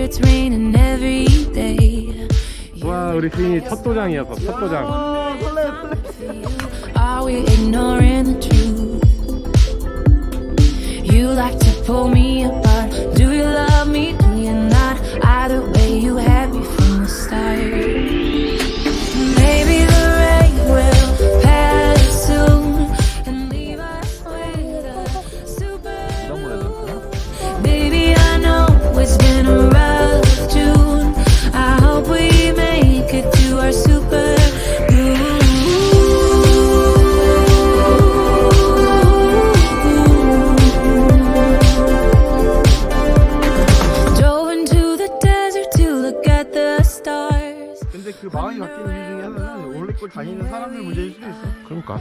it's raining every day. 와, 우리 주인이 첫 도장이었어. 첫 도장. Are we ignoring the truth? You like to pull me apart. Do you love me? Do you not? Either way, you had me from the start. Maybe the rain will pass soon and leave us with a super. Baby, I know it's been a rough June. I hope we make it to our super. 근데 그 마음이 바뀌는 이유 중에 하나는 원래 걸 다니는 사람들 문제일 수도 있어. 그러니까.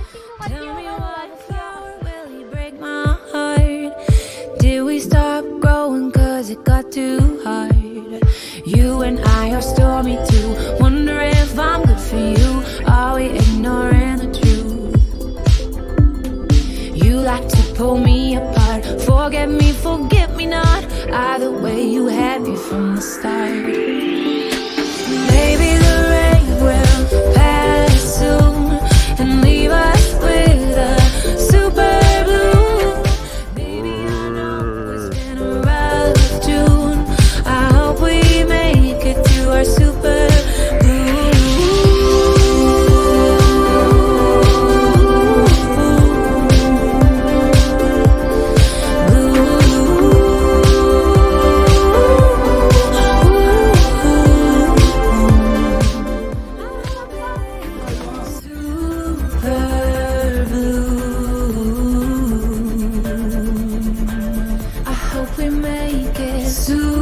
Did we stop growing cause it got too hard? You and I are stormy too. Wonder if I'm good for you. Are we ignoring the truth? You like to pull me apart. Forget me, forget me not. Either way, you had me from the start. Maybe the rain will pass soon and leave us with a super blue. Baby, I know it's been a rough June. I hope we make it to our super blue. We make it super